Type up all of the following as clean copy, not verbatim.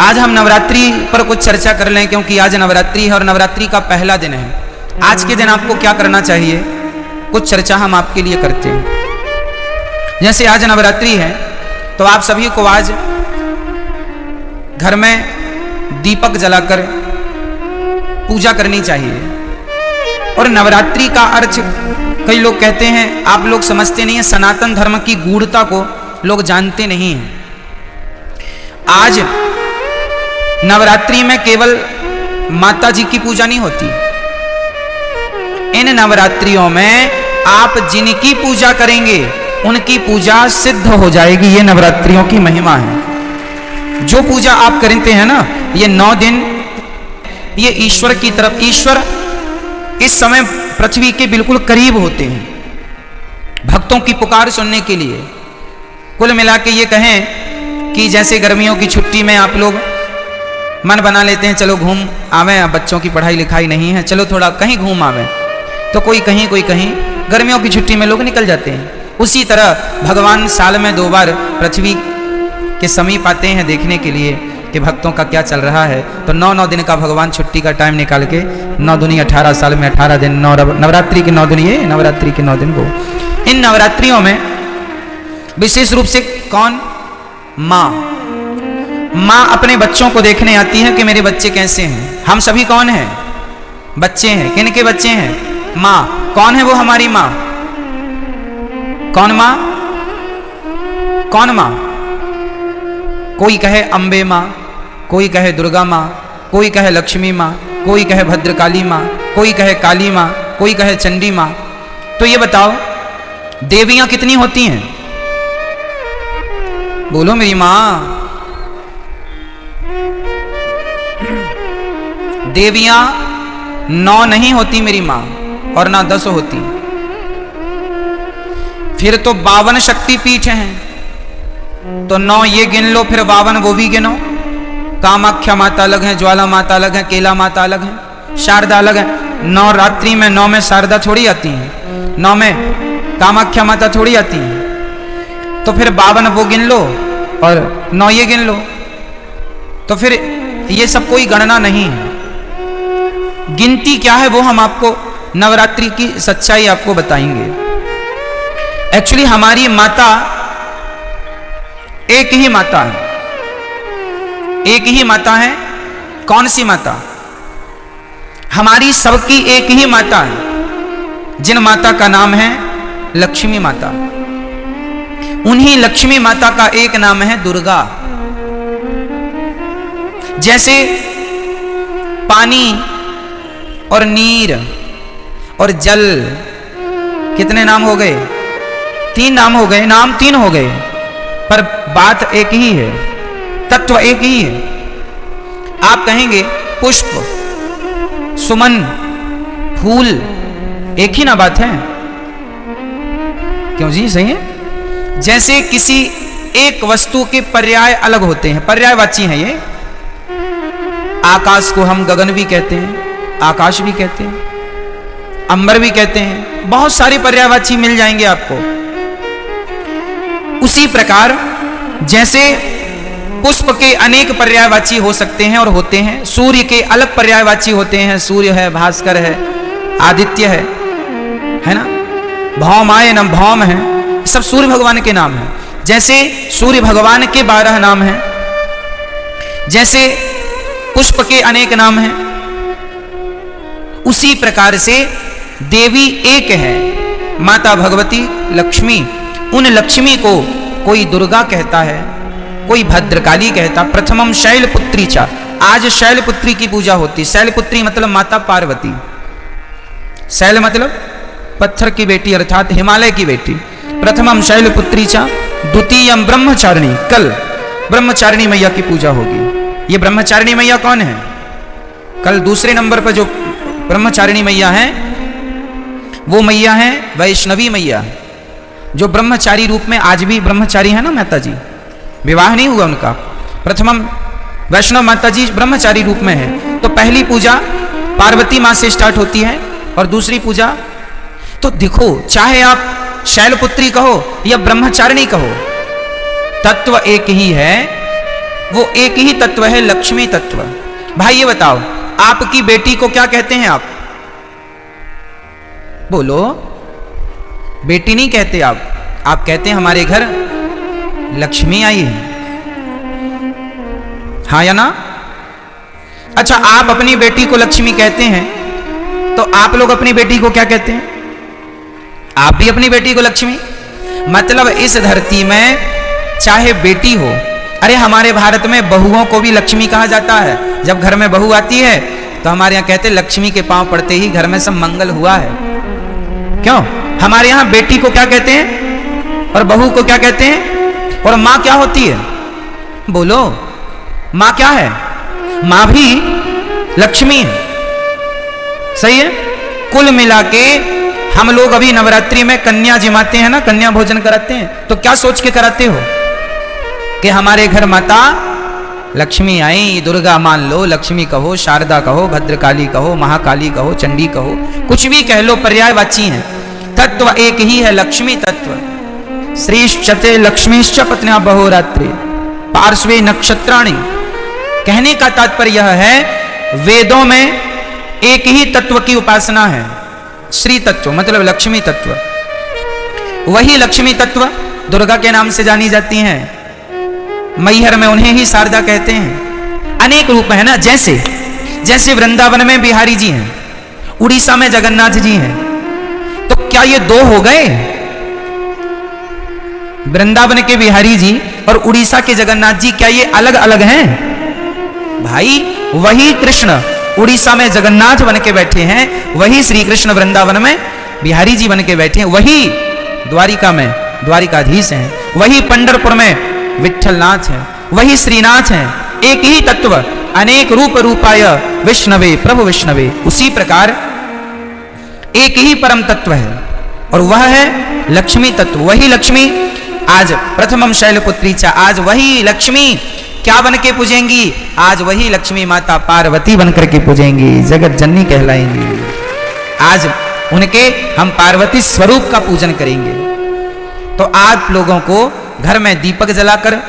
आज हम नवरात्रि पर कुछ चर्चा कर लें, क्योंकि आज नवरात्रि है और नवरात्रि का पहला दिन है। आज के दिन आपको क्या करना चाहिए, कुछ चर्चा हम आपके लिए करते हैं। जैसे आज नवरात्रि है तो आप सभी को आज घर में दीपक जलाकर पूजा करनी चाहिए। और नवरात्रि का अर्थ कई लोग कहते हैं, आप लोग समझते नहीं हैं, सनातन धर्म की गूढ़ता को लोग जानते नहीं हैं। आज नवरात्रि में केवल माता जी की पूजा नहीं होती, इन नवरात्रियों में आप जिनकी पूजा करेंगे उनकी पूजा सिद्ध हो जाएगी। ये नवरात्रियों की महिमा है। जो पूजा आप करते हैं ना, ये 9 दिन ये ईश्वर की तरफ, ईश्वर इस समय पृथ्वी के बिल्कुल करीब होते हैं भक्तों की पुकार सुनने के लिए। कुल मिला के ये कहें कि जैसे गर्मियों की छुट्टी में आप लोग मन बना लेते हैं, चलो घूम आवे, बच्चों की पढ़ाई लिखाई नहीं है, चलो थोड़ा कहीं घूम आवे, तो कोई कहीं कोई कहीं, गर्मियों की छुट्टी में लोग निकल जाते हैं। उसी तरह भगवान साल में 2 बार पृथ्वी के समीप आते हैं देखने के लिए कि भक्तों का क्या चल रहा है। तो 9 दिन का भगवान छुट्टी का टाइम निकाल के 9 दूनी 18 साल में 18 दिन, नवरात्रि के 9 दिन, ये नवरात्रि के 9 दिन को, इन नवरात्रियों में विशेष रूप से कौन, माँ अपने बच्चों को देखने आती है कि मेरे बच्चे कैसे हैं। हम सभी कौन हैं, बच्चे हैं। किन के बच्चे हैं, माँ। कौन है वो हमारी माँ, कौन माँ, कौन माँ। कोई कहे अम्बे माँ, कोई कहे दुर्गा माँ, कोई कहे लक्ष्मी माँ, कोई कहे भद्रकाली माँ, कोई कहे काली माँ, कोई कहे चंडी माँ। तो ये बताओ देवियां कितनी होती हैं, बोलो मेरी माँ। देवियां 9 नहीं होती मेरी माँ, और ना 10 होती। फिर तो 52 शक्तिपीठ हैं, तो 9 ये गिन लो, फिर 52 वो भी गिनो। कामाख्या माता अलग है, ज्वाला माता अलग है, केला माता अलग है, शारदा अलग है। नवरात्रि में 9 में शारदा थोड़ी आती है, 9 में कामाख्या माता थोड़ी आती है। तो फिर 52 वो गिन लो और 9 ये गिन लो। तो फिर ये सब कोई गणना नहीं है। गिनती क्या है वो हम आपको नवरात्रि की सच्चाई आपको बताएंगे। एक्चुअली हमारी माता एक ही माता है, एक ही माता है। कौन सी माता, हमारी सबकी एक ही माता है, जिन माता का नाम है लक्ष्मी माता। उन्हीं लक्ष्मी माता का एक नाम है दुर्गा। जैसे पानी और नीर और जल, कितने नाम हो गए, 3 नाम हो गए, नाम 3 हो गए, पर बात एक ही है, तत्व एक ही है। आप कहेंगे पुष्प, सुमन, फूल, एक ही ना बात है, क्यों जी, सही है। जैसे किसी एक वस्तु के पर्याय अलग होते हैं, पर्यायवाची हैं ये। आकाश को हम गगन भी कहते हैं, आकाश भी कहते हैं, अंबर भी कहते हैं, बहुत सारे पर्यायवाची मिल जाएंगे आपको। उसी प्रकार जैसे पुष्प के अनेक पर्यायवाची हो सकते हैं और होते हैं, सूर्य के अलग पर्यायवाची होते हैं, सूर्य है, भास्कर है, आदित्य है ना, भौमाय न भौम है, सब सूर्य भगवान के नाम हैं। जैसे सूर्य भगवान के 12 नाम हैं, जैसे पुष्प के अनेक नाम हैं, उसी प्रकार से देवी एक है, माता भगवती लक्ष्मी। उन लक्ष्मी को कोई दुर्गा कहता है, कोई भद्रकाली कहता। प्रथमम शैलपुत्री चा, आज शैलपुत्री की पूजा होती। शैलपुत्री मतलब माता पार्वती। शैल मतलब पत्थर की बेटी, अर्थात हिमालय की बेटी। प्रथमम शैलपुत्री चा, द्वितीयम ब्रह्मचारिणी। कल ब्रह्मचारिणी मैया की पूजा होगी। ये ब्रह्मचारिणी मैया कौन है, कल दूसरे नंबर पर जो ब्रह्मचारिणी मैया है वो मैया है वैष्णवी मैया, जो ब्रह्मचारी रूप में आज भी ब्रह्मचारी है ना माता जी, विवाह नहीं हुआ उनका। प्रथमम वैष्णव माता जी ब्रह्मचारी रूप में है। तो पहली पूजा पार्वती माँ से स्टार्ट होती है और दूसरी पूजा, तो देखो चाहे आप शैलपुत्री कहो या ब्रह्मचारिणी कहो, तत्व एक ही है। वो एक ही तत्व है, लक्ष्मी तत्व। भाई ये बताओ, आपकी बेटी को क्या कहते हैं आप? बोलो। बेटी नहीं कहते आप कहते हैं हमारे घर लक्ष्मी आई है, हाँ या ना? अच्छा, आप अपनी बेटी को लक्ष्मी कहते हैं, तो आप लोग अपनी बेटी को क्या कहते हैं? आप भी अपनी बेटी को लक्ष्मी। मतलब इस धरती में चाहे बेटी हो, अरे हमारे भारत में बहुओं को भी लक्ष्मी कहा जाता है। जब घर में बहू आती है तो हमारे यहाँ कहते हैं लक्ष्मी के पांव पड़ते ही घर में सब मंगल हुआ है। क्यों? हमारे यहाँ बेटी को क्या कहते हैं और बहू को क्या कहते हैं? और माँ क्या होती है? बोलो, माँ क्या है? माँ भी लक्ष्मी है। सही है। कुल मिला के हम लोग अभी नवरात्रि में कन्या जिमाते हैं ना, कन्या भोजन कराते हैं, तो क्या सोच के कराते हो कि हमारे घर माता लक्ष्मी आई। दुर्गा मान लो, लक्ष्मी कहो, शारदा कहो, भद्रकाली कहो, महाकाली कहो, चंडी कहो, कुछ भी कह लो, पर्यायवाची हैं। तत्व एक ही है, लक्ष्मी तत्व। श्रीश्चते लक्ष्मीश्च पत्न्या बहोरात्रि पार्श्वे नक्षत्राणि। कहने का तात्पर्य यह है, वेदों में एक ही तत्व की उपासना है, श्री तत्व मतलब लक्ष्मी तत्व। वही लक्ष्मी तत्व दुर्गा के नाम से जानी जाती हैं। मैहर में उन्हें ही शारदा कहते हैं। अनेक रूप है ना, जैसे वृंदावन में बिहारी जी हैं, उड़ीसा में जगन्नाथ जी हैं, तो क्या ये दो हो गए? वृंदावन के बिहारी जी और उड़ीसा के जगन्नाथ जी क्या ये अलग अलग हैं? भाई वही कृष्ण उड़ीसा में जगन्नाथ बन के बैठे हैं, वही श्री कृष्ण वृंदावन में बिहारी जी बन के बैठे हैं, वही द्वारिका में द्वारिकाधीश हैं, वही पंढरपुर में विठलनाथ है, वही श्रीनाथ हैं। एक ही तत्व, अनेक रूप रूपाय विष्णवे प्रभु विष्णवे। उसी प्रकार एक ही परम तत्व है और वह है लक्ष्मी तत्व। वही लक्ष्मी आज प्रथमम शैलपुत्री चा, आज वही लक्ष्मी क्या बन के पूजेंगी? आज वही लक्ष्मी माता पार्वती बनकर के पूजेंगी, जगत जननी कहलाएंगी। आज उनके हम पार्वती स्वरूप का पूजन करेंगे। तो आप लोगों को घर में दीपक जलाकर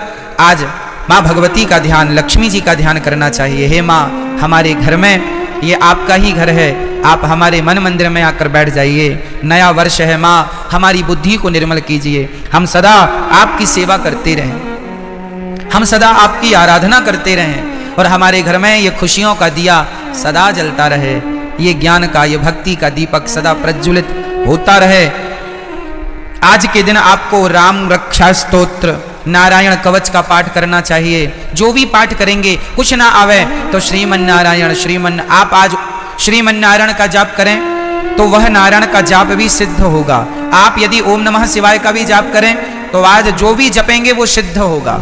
आज माँ भगवती का ध्यान, लक्ष्मी जी का ध्यान करना चाहिए। हे माँ, हमारे घर में ये आपका ही घर है, आप हमारे मन मंदिर में आकर बैठ जाइए। नया वर्ष है माँ, हमारी बुद्धि को निर्मल कीजिए। हम सदा आपकी सेवा करते रहें, हम सदा आपकी आराधना करते रहें और हमारे घर में ये खुशियों का दिया सदा जलता रहे, ये ज्ञान का, ये भक्ति का दीपक सदा प्रज्वलित होता रहे। आज के दिन आपको राम रक्षा स्तोत्र, नारायण कवच का पाठ करना चाहिए। जो भी पाठ करेंगे, कुछ ना आवे तो श्रीमन नारायण आप आज श्रीमन नारायण का जाप करें तो वह नारायण का जाप भी सिद्ध होगा। आप यदि ओम नमः शिवाय का भी जाप करें तो आज जो भी जपेंगे वो सिद्ध होगा।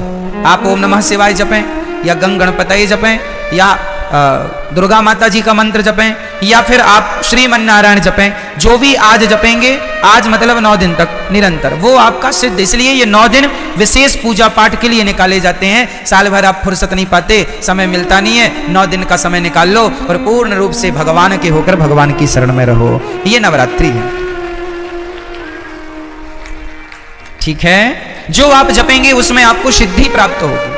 आप ओम नमः शिवाय जपें या गंग गणपतये जपें या दुर्गा माता जी का मंत्र जपें या फिर आप श्रीमन नारायण जपें, जो भी आज जपेंगे, आज मतलब 9 दिन तक निरंतर, वो आपका सिद्ध। इसलिए ये 9 दिन विशेष पूजा पाठ के लिए निकाले जाते हैं। साल भर आप फुर्सत नहीं पाते, समय मिलता नहीं है, 9 दिन का समय निकाल लो और पूर्ण रूप से भगवान के होकर भगवान की शरण में रहो। ये नवरात्रि है, ठीक है। जो आप जपेंगे उसमें आपको सिद्धि प्राप्त होगी।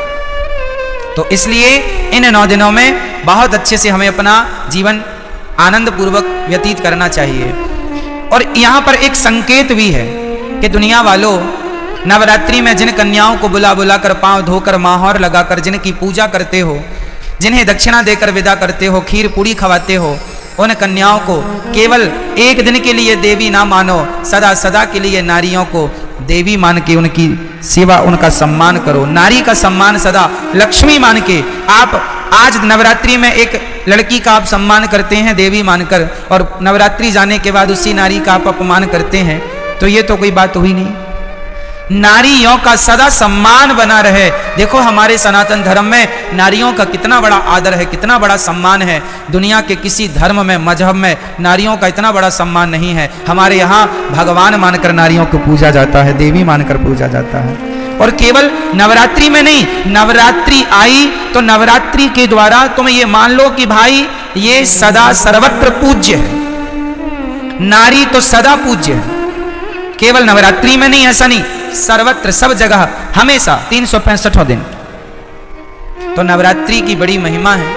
तो इसलिए इन 9 दिनों में बहुत अच्छे से हमें अपना जीवन आनंद पूर्वक व्यतीत करना चाहिए। और यहाँ पर एक संकेत भी है कि दुनिया वालों, नवरात्रि में जिन कन्याओं को बुला बुला कर, पांव धोकर, माहौर लगाकर जिनकी पूजा करते हो, जिन्हें दक्षिणा देकर विदा करते हो, खीर पूड़ी खवाते हो, उन कन्याओं को केवल एक दिन के लिए देवी ना मानो, सदा सदा के लिए नारियों को देवी मान के उनकी सेवा, उनका सम्मान करो। नारी का सम्मान सदा लक्ष्मी मान के। आप आज नवरात्रि में एक लड़की का आप सम्मान करते हैं देवी मानकर, और नवरात्रि जाने के बाद उसी नारी का आप अपमान करते हैं, तो ये तो कोई बात हुई नहीं। नारियों का सदा सम्मान बना रहे। देखो हमारे सनातन धर्म में नारियों का कितना बड़ा आदर है, कितना बड़ा सम्मान है। दुनिया के किसी धर्म में, मजहब में नारियों का इतना बड़ा सम्मान नहीं है। हमारे यहाँ भगवान मानकर नारियों को पूजा जाता है, देवी मानकर पूजा जाता है। और केवल नवरात्रि में नहीं, नवरात्रि आई तो नवरात्रि के द्वारा तुम ये मान लो कि भाई ये सदा सर्वत्र पूज्य है। नारी तो सदा पूज्य है, केवल नवरात्रि में नहीं, ऐसा नहीं, सर्वत्र, सब जगह, हमेशा 365 दिन। तो नवरात्रि की बड़ी महिमा है।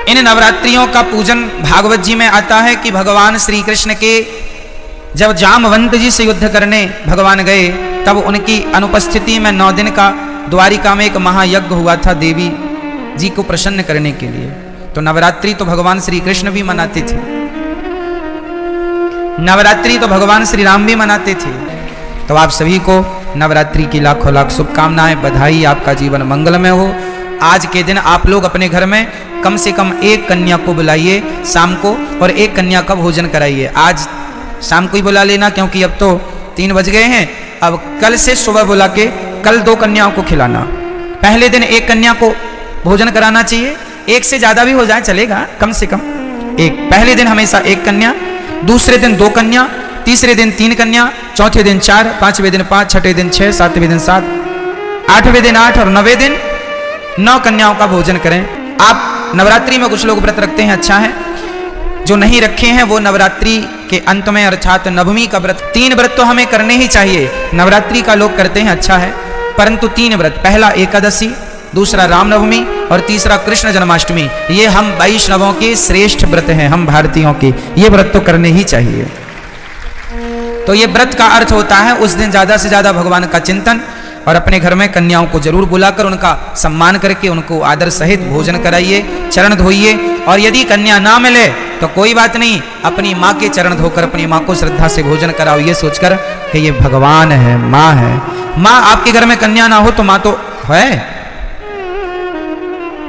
इन नवरात्रियों का पूजन भागवत जी में आता है कि भगवान श्री कृष्ण के जब जामवंत जी से युद्ध करने भगवान गए, तब उनकी अनुपस्थिति में 9 दिन का द्वारिका में एक महायज्ञ हुआ था देवी जी को प्रसन्न करने के लिए। तो नवरात्रि तो भगवान श्री कृष्ण भी मनाते थे, नवरात्रि तो भगवान श्री राम भी मनाते थे। तो आप सभी को नवरात्रि की लाखों लाख शुभकामनाएं, बधाई, आपका जीवन मंगलमय हो। आज के दिन आप लोग अपने घर में कम से कम एक कन्या को बुलाइए शाम को, और एक कन्या का भोजन कराइए। आज शाम को ही बुला लेना, क्योंकि अब तो 3 बज गए हैं। अब कल से सुबह बुला के कल 2 कन्याओं को खिलाना। पहले दिन एक कन्या को भोजन कराना चाहिए, एक से ज्यादा भी हो जाए चलेगा, कम से कम एक। पहले दिन हमेशा एक कन्या, दूसरे दिन 2 कन्या, तीसरे दिन 3 कन्या, चौथे दिन 4, 5वें दिन 5, छठे दिन 6, 7वें दिन 7, 8वें दिन 8 और 9वें दिन 9 कन्याओं का भोजन करें। आप नवरात्रि में कुछ लोग व्रत रखते हैं, अच्छा है। जो नहीं रखे हैं वो नवरात्रि के अंत में अर्थात नवमी का व्रत, 3 व्रत तो हमें करने ही चाहिए। नवरात्रि का लोग करते हैं, अच्छा है, परंतु 3 व्रत, पहला एकादशी, दूसरा रामनवमी और तीसरा कृष्ण जन्माष्टमी, ये हम वैष्णवों के श्रेष्ठ व्रत हैं, हम भारतीयों के, ये व्रत तो करने ही चाहिए। तो ये व्रत का अर्थ होता है उस दिन ज्यादा से ज्यादा भगवान का चिंतन, और अपने घर में कन्याओं को जरूर बुलाकर उनका सम्मान करके उनको आदर सहित भोजन कराइए, चरण धोइए। और यदि कन्या ना मिले तो कोई बात नहीं, अपनी माँ के चरण धोकर अपनी माँ को श्रद्धा से भोजन कराओ, ये सोचकर कि ये भगवान है, माँ है। माँ आपके घर में कन्या ना हो तो माँ तो है,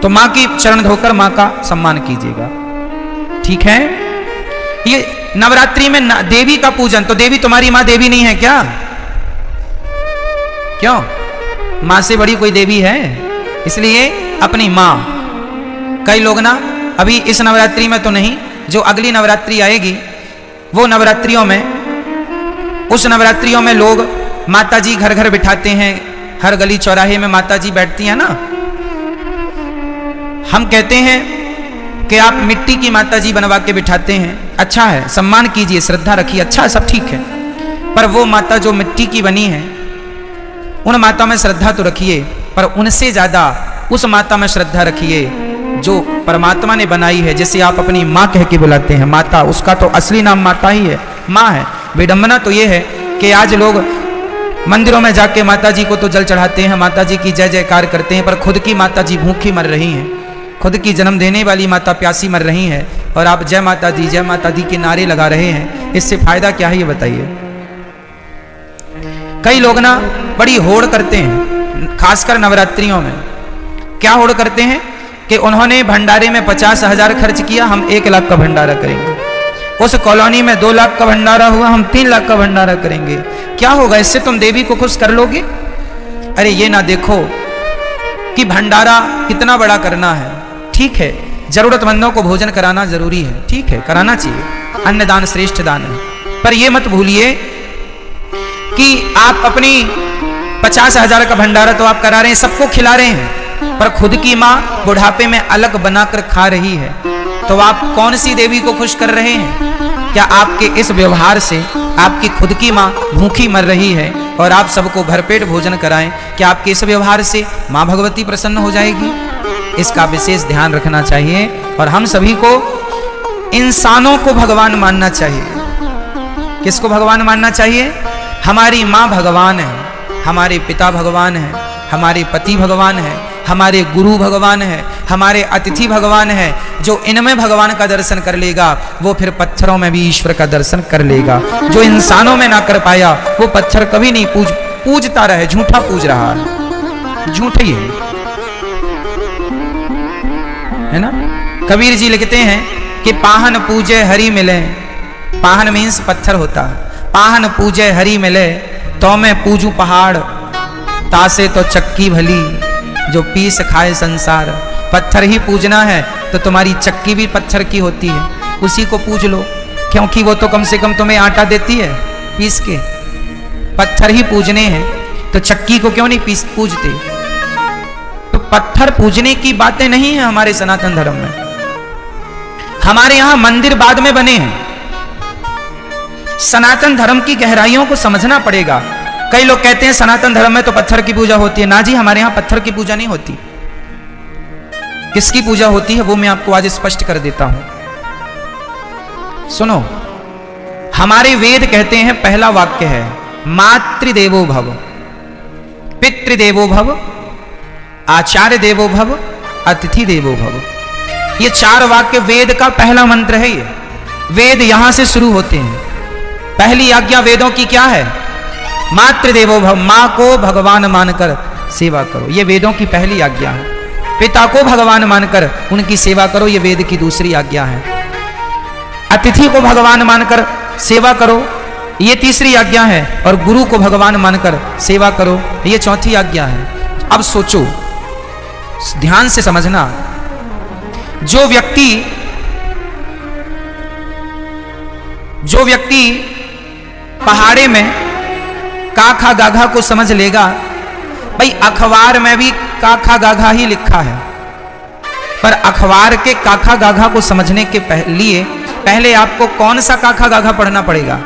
तो माँ की चरण धोकर माँ का सम्मान कीजिएगा, ठीक है। ये नवरात्रि में देवी का पूजन, तो देवी तुम्हारी माँ देवी नहीं है क्या? क्यों? माँ से बड़ी कोई देवी है? इसलिए अपनी माँ। कई लोग ना अभी इस नवरात्रि में तो नहीं, जो अगली नवरात्रि आएगी वो नवरात्रियों में, उस नवरात्रियों में लोग माता जी घर घर बिठाते हैं, हर गली चौराहे में माता जी बैठती हैं ना। हम कहते हैं कि आप मिट्टी की माता जी बनवा के बिठाते हैं, अच्छा है, सम्मान कीजिए, श्रद्धा रखिए, अच्छा है, सब ठीक है। पर वो माता जो मिट्टी की बनी है, उन माता में श्रद्धा तो रखिए, पर उनसे ज्यादा उस माता में श्रद्धा रखिए जो परमात्मा ने बनाई है, जिसे आप अपनी माँ कह के बुलाते हैं, माता। उसका तो असली नाम माता ही है, माँ है। विडंबना तो ये है कि आज लोग मंदिरों में जाके माता जी को तो जल चढ़ाते हैं, माता जी की जय जयकार करते हैं, पर खुद की माता जी भूखी मर रही हैं, खुद की जन्म देने वाली माता प्यासी मर रही है, और आप जय माता दी के नारे लगा रहे हैं। इससे फायदा क्या है ये बताइए। कई लोग ना बड़ी होड़ करते हैं, खासकर नवरात्रियों में। क्या होड़ करते हैं कि उन्होंने भंडारे में 50,000 खर्च किया, हम 1 लाख का भंडारा करेंगे। उस कॉलोनी में 2 लाख का भंडारा हुआ, हम 3 लाख का भंडारा करेंगे। क्या होगा इससे? तुम देवी को खुश कर लोगे? अरे ये ना देखो कि भंडारा कितना बड़ा करना है, ठीक है, जरूरतमंदों को भोजन कराना जरूरी है, ठीक है, कराना चाहिए, अन्नदान श्रेष्ठ दान है। पर ये मत भूलिए कि आप अपनी 50,000 का भंडारा तो आप करा रहे हैं, सबको खिला रहे हैं, पर खुद की माँ बुढ़ापे में अलग बनाकर खा रही है, तो आप कौन सी देवी को खुश कर रहे हैं? क्या आपके इस व्यवहार से आपकी खुद की माँ भूखी मर रही है और आप सबको भरपेट भोजन कराएं, क्या आपके इस व्यवहार से माँ भगवती प्रसन्न हो जाएगी? इसका विशेष ध्यान रखना चाहिए। और हम सभी को इंसानों को भगवान मानना चाहिए। किसको भगवान मानना चाहिए? हमारी माँ भगवान है, हमारे पिता भगवान है, हमारे पति भगवान है, हमारे गुरु भगवान है, हमारे अतिथि भगवान है। जो इनमें भगवान का दर्शन कर लेगा वो फिर पत्थरों में भी ईश्वर का दर्शन कर लेगा। जो इंसानों में ना कर पाया वो पत्थर कभी नहीं पूजता रहे, झूठा पूज रहा है, झूठ ही है ना। कबीर जी लिखते हैं कि पाहन पूजे हरि मिले, पाहन मीन्स पत्थर होता है, पाहन पूजे हरि मिले तो मैं पूजू पहाड़, तासे तो चक्की भली जो पीस खाए संसार। पत्थर ही पूजना है तो तुम्हारी चक्की भी पत्थर की होती है, उसी को पूज लो, क्योंकि वो तो कम से कम तुम्हें आटा देती है पीस के। पत्थर ही पूजने हैं तो चक्की को क्यों नहीं पूजते? तो पत्थर पूजने की बातें नहीं है हमारे सनातन धर्म में। हमारे यहां मंदिर बाद में बने हैं। सनातन धर्म की गहराइयों को समझना पड़ेगा। कई लोग कहते हैं सनातन धर्म में तो पत्थर की पूजा होती है। ना जी, हमारे यहां पत्थर की पूजा नहीं होती। किसकी पूजा होती है वो मैं आपको आज स्पष्ट कर देता हूं। सुनो, हमारे वेद कहते हैं, पहला वाक्य है मातृदेवो भव, पितृदेवो भव, आचार्य देवो भव, अतिथि देवो भव। ये 4 वाक्य वेद का पहला मंत्र है। ये वेद यहां से शुरू होते हैं। पहली आज्ञा वेदों की क्या है? मातृदेवो भव, मां को भगवान मानकर सेवा करो, ये वेदों की पहली आज्ञा है। पिता को भगवान मानकर उनकी सेवा करो, ये वेद की दूसरी आज्ञा है। अतिथि को भगवान मानकर सेवा करो, ये तीसरी आज्ञा है। और गुरु को भगवान मानकर सेवा करो, ये चौथी आज्ञा है। अब सोचो, ध्यान से समझना, जो व्यक्ति पहाड़े में काखा गाघा को समझ लेगा, भाई अखबार में भी काखा गाघा ही लिखा है, पर अखबार के काखा गाघा को समझने के लिए पहले आपको कौन सा काखा गाघा पढ़ना पड़ेगा?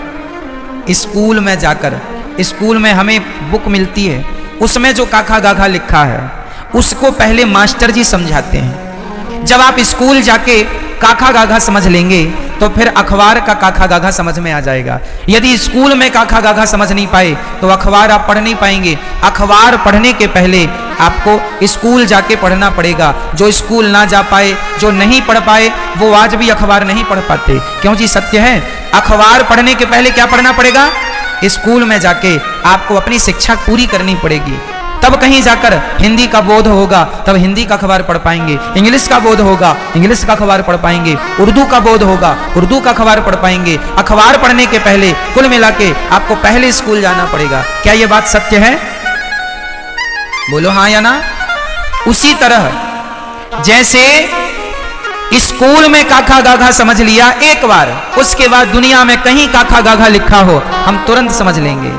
स्कूल में जाकर, स्कूल में हमें बुक मिलती है, उसमें जो काखा गाघा लिखा है उसको पहले मास्टर जी समझाते हैं। जब आप स्कूल जाके काखा गाघा समझ लेंगे तो फिर अखबार का काखा गाघा समझ में आ जाएगा। यदि स्कूल में काखा गाघा समझ नहीं पाए तो अखबार आप पढ़ नहीं पाएंगे। अखबार पढ़ने के पहले आपको स्कूल जाके पढ़ना पड़ेगा। जो स्कूल ना जा पाए, जो नहीं पढ़ पाए, वो आज भी अखबार नहीं पढ़ पाते। क्यों जी? सत्य है, अखबार पढ़ने के पहले क्या पढ़ना पड़ेगा? स्कूल में जाके आपको अपनी शिक्षा पूरी करनी पड़ेगी, तब कहीं जाकर हिंदी का बोध होगा, तब हिंदी का अखबार पढ़ पाएंगे। इंग्लिश का बोध होगा, इंग्लिश का अखबार पढ़ पाएंगे। उर्दू का बोध होगा, उर्दू का अखबार पढ़ पाएंगे। अखबार पढ़ने के पहले कुल मिला के आपको पहले स्कूल जाना पड़ेगा। क्या ये बात सत्य है? बोलो हाँ या ना। उसी तरह जैसे स्कूल में काखा गाघा समझ लिया एक बार, उसके बाद दुनिया में कहीं काखा गाघा लिखा हो हम तुरंत समझ लेंगे।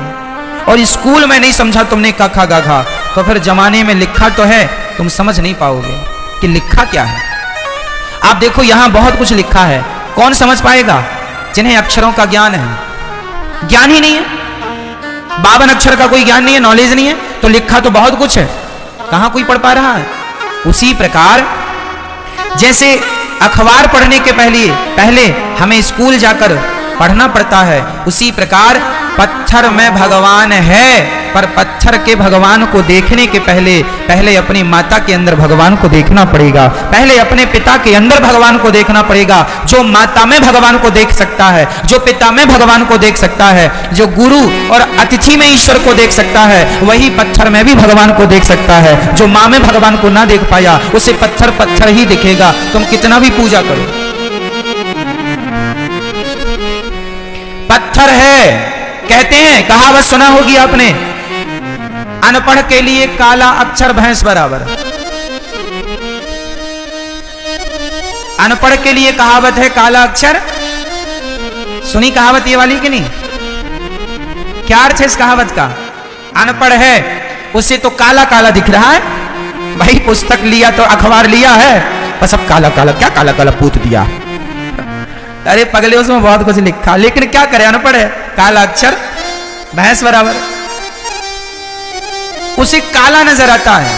और स्कूल में नहीं समझा तुमने काखा गाघा तो फिर जमाने में लिखा तो है, तुम समझ नहीं पाओगे कि लिखा क्या है। आप देखो यहां बहुत कुछ लिखा है, कौन समझ पाएगा? जिन्हें अक्षरों का ज्ञान है। ज्ञान ही नहीं है, 52 अक्षर का कोई ज्ञान नहीं है, नॉलेज नहीं है, तो लिखा तो बहुत कुछ है, कहां कोई पढ़ पा रहा है। उसी प्रकार जैसे अखबार पढ़ने के पहले हमें स्कूल जाकर पढ़ना पड़ता है, उसी प्रकार पत्थर में भगवान है, पर पत्थर के भगवान को देखने के पहले अपनी माता के अंदर भगवान को देखना पड़ेगा, पहले अपने पिता के अंदर भगवान को देखना पड़ेगा। जो माता में भगवान को देख सकता है, जो पिता में भगवान को देख सकता है, जो गुरु और अतिथि में ईश्वर को देख सकता है, वही पत्थर में भी भगवान को देख सकता है। जो माँ में भगवान को ना देख पाया उसे पत्थर ही दिखेगा, तुम कितना भी पूजा करो। पत्थर है, कहते हैं, कहावत सुना होगी आपने, अनपढ़ के लिए काला अक्षर भैंस बराबर। अनपढ़ के लिए कहावत है काला अक्षर। सुनी कहावत ये वाली कि नहीं? क्या अर्थ है इस कहावत का? अनपढ़ है उसे तो काला काला दिख रहा है। भाई पुस्तक लिया तो अखबार लिया है, बस अब काला काला, क्या काला काला पूत दिया। अरे पगले उसमें बहुत कुछ लिखा, लेकिन क्या करे, अनपढ़ है, काला अक्षर भैंस बराबर। उसे काला नजर आता है,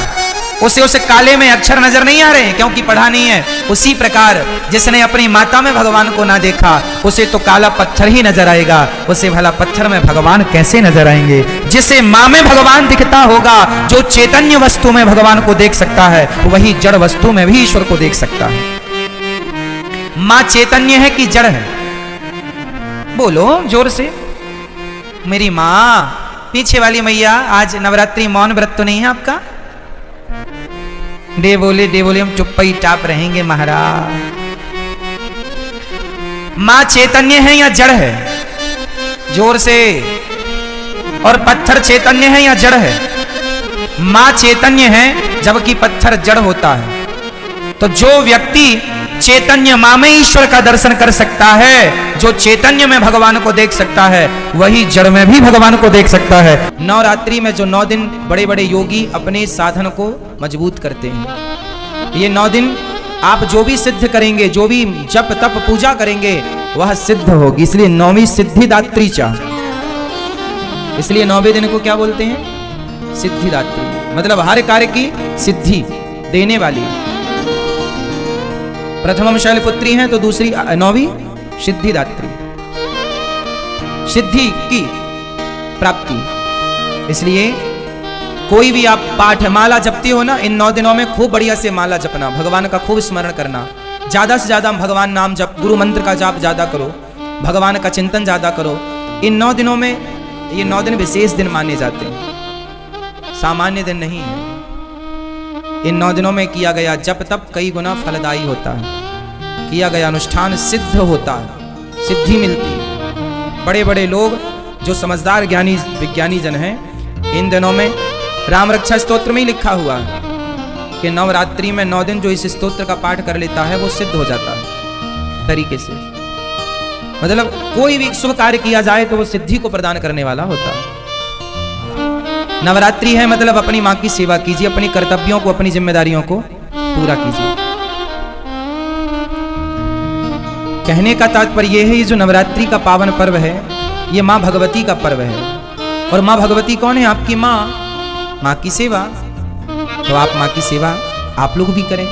उसे काले में अक्षर नजर नहीं आ रहे हैं क्योंकि पढ़ा नहीं है। उसी प्रकार जिसने अपनी माता में भगवान को ना देखा उसे तो काला पत्थर ही नजर आएगा, उसे भला पत्थर में भगवान कैसे नजर आएंगे? जिसे मां में भगवान दिखता होगा, जो चैतन्य वस्तु में भगवान को देख सकता है, वही जड़ वस्तु में भी ईश्वर को देख सकता है। मां चैतन्य है कि जड़ है? बोलो जोर से। मेरी मां, पीछे वाली मैया, आज नवरात्रि मौन व्रत तो नहीं है आपका? डे बोले हम चुप ही टाप रहेंगे महाराज। मां चैतन्य है या जड़ है? जोर से। और पत्थर चैतन्य है या जड़ है? मां चैतन्य है जबकि पत्थर जड़ होता है। तो जो व्यक्ति चैतन्य मां में ईश्वर का दर्शन कर सकता है, जो चैतन्य में भगवान को देख सकता है, वही जड़ में भी भगवान को देख सकता है। नवरात्रि में जो 9 दिन बड़े बड़े योगी अपने साधन को मजबूत करते हैं, ये 9 दिन आप जो भी सिद्ध करेंगे, जो भी जप तप पूजा करेंगे, वह सिद्ध होगी। इसलिए 9वीं सिद्धिदात्री चा। इसलिए 9वें दिन को क्या बोलते हैं? सिद्धिदात्री, मतलब हर कार्य की सिद्धि देने वाली। प्रथमम शैलपुत्री हैं तो दूसरी 9वीं सिद्धिदात्री, सिद्धि की प्राप्ति। इसलिए कोई भी आप पाठ माला जपते हो ना, इन 9 दिनों में खूब बढ़िया से माला जपना, भगवान का खूब स्मरण करना, ज्यादा से ज्यादा भगवान नाम जप, गुरु मंत्र का जाप ज्यादा करो, भगवान का चिंतन ज्यादा करो। इन 9 दिनों में, ये 9 दिन विशेष दिन माने जाते हैं, सामान्य दिन नहीं है। इन 9 दिनों में किया गया जप तप कई गुना फलदायी होता है, किया गया अनुष्ठान सिद्ध होता है, सिद्धि मिलती है। बड़े बड़े लोग जो समझदार ज्ञानी विज्ञानी जन हैं, इन दिनों में राम रक्षा स्तोत्र में ही लिखा हुआ है कि नवरात्रि में 9 दिन जो इस स्तोत्र का पाठ कर लेता है वो सिद्ध हो जाता है तरीके से। मतलब कोई भी शुभ कार्य किया जाए तो वो सिद्धि को प्रदान करने वाला होता है। नवरात्रि है मतलब अपनी माँ की सेवा कीजिए, अपनी कर्तव्यों को, अपनी जिम्मेदारियों को पूरा कीजिए। कहने का तात्पर्य यह है, ये जो नवरात्रि का पावन पर्व है ये माँ भगवती का पर्व है। और माँ भगवती कौन है? आपकी माँ, माँ की सेवा। तो आप माँ की सेवा आप लोग भी करें,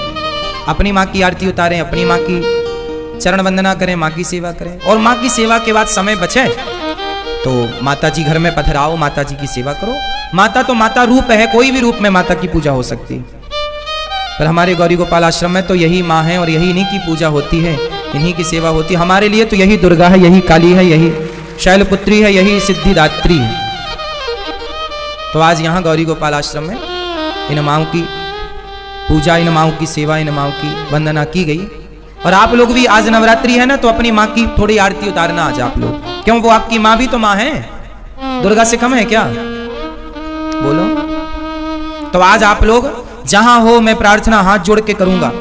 अपनी माँ की आरती उतारें, अपनी माँ की चरण वंदना करें, माँ की सेवा करें। और माँ की सेवा के बाद समय बचे तो माता जी घर में पधराओ, माता जी की सेवा करो। माता तो माता रूप है, कोई भी रूप में माता की पूजा हो सकती है। पर हमारे गौरी गोपाल आश्रम में तो यही माँ है और यही इन्हीं की पूजा होती है, इन्हीं की सेवा होती है। हमारे लिए तो यही दुर्गा है, यही काली है, यही शैलपुत्री है, यही सिद्धिदात्री है। तो आज यहाँ गौरी गोपाल आश्रम में इन माँओं की पूजा, इन माँओं की सेवा, इन माँओं की वंदना की गई। और आप लोग भी, आज नवरात्रि है ना, तो अपनी माँ की थोड़ी आरती उतारना आज आप लोग। क्यों? वो आपकी माँ भी तो माँ है, दुर्गा से कम है क्या? बोलो। तो आज आप लोग जहां हो, मैं प्रार्थना हाथ जोड़ के करूंगा।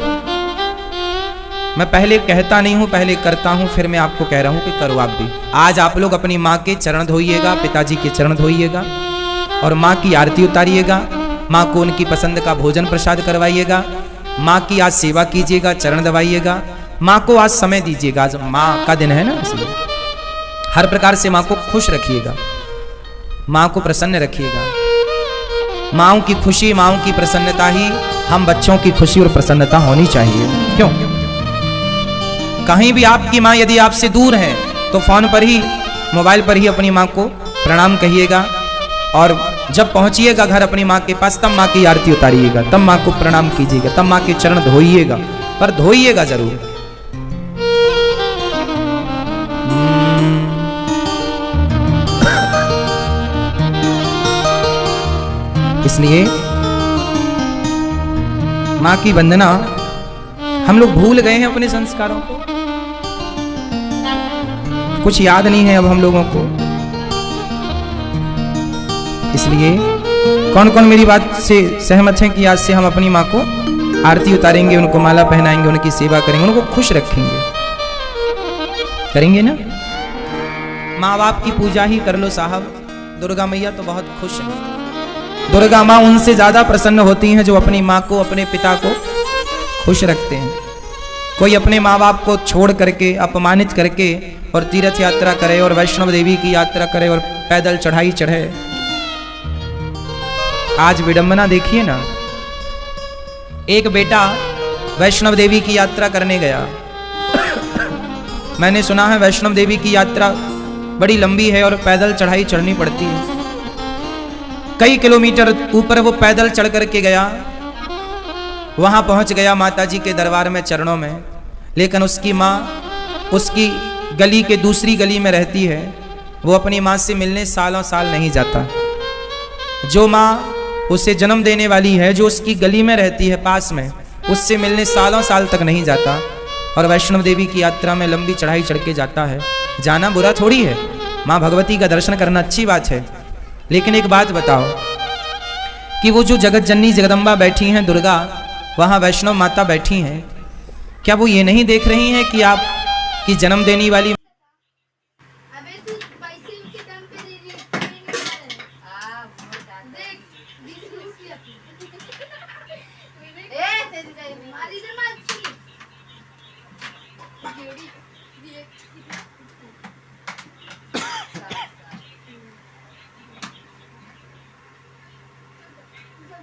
मैं पहले कहता नहीं हूं, पहले करता हूं, फिर मैं आपको कह रहा हूं कि करो आप भी। आज आप लोग अपनी माँ के चरण धोइएगा, पिताजी के चरण धोइएगा और माँ की आरती उतारिएगा। माँ को उनकी पसंद का भोजन प्रसाद करवाइएगा। माँ की आज सेवा कीजिएगा, चरण दबाइएगा। माँ को आज समय दीजिएगा, आज माँ का दिन है ना, इसलिए हर प्रकार से माँ को खुश रखिएगा, माँ को प्रसन्न रखिएगा। माँओं की खुशी, माँओं की प्रसन्नता ही हम बच्चों की खुशी और प्रसन्नता होनी चाहिए। क्यों? कहीं भी आपकी माँ यदि आपसे दूर है तो फोन पर ही, मोबाइल पर ही अपनी माँ को प्रणाम कहिएगा। और जब पहुंचिएगा घर अपनी माँ के पास, तब माँ की आरती उतारिएगा, तब माँ को प्रणाम कीजिएगा, तब माँ के चरण धोइएगा, पर धोइएगा जरूर। इसलिए माँ की वंदना, हम लोग भूल गए हैं अपने संस्कारों को, कुछ याद नहीं है अब हम लोगों को। इसलिए कौन कौन मेरी बात से सहमत हैं कि आज से हम अपनी माँ को आरती उतारेंगे, उनको माला पहनाएंगे, उनकी सेवा करेंगे, उनको खुश रखेंगे? करेंगे ना? माँ बाप की पूजा ही कर लो साहब। दुर्गा मैया तो बहुत खुश है। दुर्गा माँ उनसे ज्यादा प्रसन्न होती हैं जो अपनी माँ को, अपने पिता को खुश रखते हैं। कोई अपने माँ बाप को छोड़ करके, अपमानित करके और तीर्थ यात्रा करे और वैष्णव देवी की यात्रा करे और पैदल चढ़ाई चढ़े। आज विडंबना देखिए ना, एक बेटा वैष्णव देवी की यात्रा करने गया। मैंने सुना है वैष्णव देवी की यात्रा बड़ी लंबी है और पैदल चढ़ाई चढ़नी पड़ती है। कई किलोमीटर ऊपर वो पैदल चढ़ करके गया, वहां पहुंच गया माता जी के दरबार में, चरणों में। लेकिन उसकी माँ उसकी गली के दूसरी गली में रहती है। वो अपनी माँ से मिलने सालों साल नहीं जाता। जो माँ उसे जन्म देने वाली है, जो उसकी गली में रहती है पास में, उससे मिलने सालों साल तक नहीं जाता। और वैष्णव देवी की यात्रा में लंबी चढ़ाई चढ़ के जाता है। जाना बुरा थोड़ी है, माँ भगवती का दर्शन करना अच्छी बात है। लेकिन एक बात बताओ कि वो जो जगत जननी जगदम्बा बैठी हैं, दुर्गा, वहाँ वैष्णव माता बैठी हैं, क्या वो ये नहीं देख रही हैं कि आप की जन्म देने वाली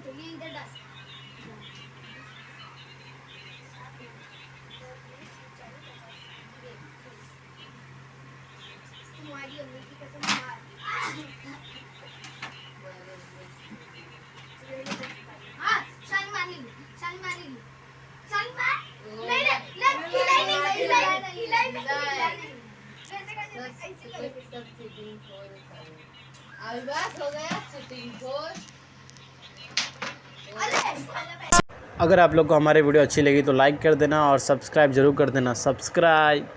ये इधर डाल तुम्हारी अम्मी की कसम मार हाँ शानी मार ली शानी मार नहीं अभी बात हो गया चीटिंग खोर। अगर आप लोग को हमारे वीडियो अच्छी लगी तो लाइक कर देना और सब्सक्राइब जरूर कर देना। सब्सक्राइब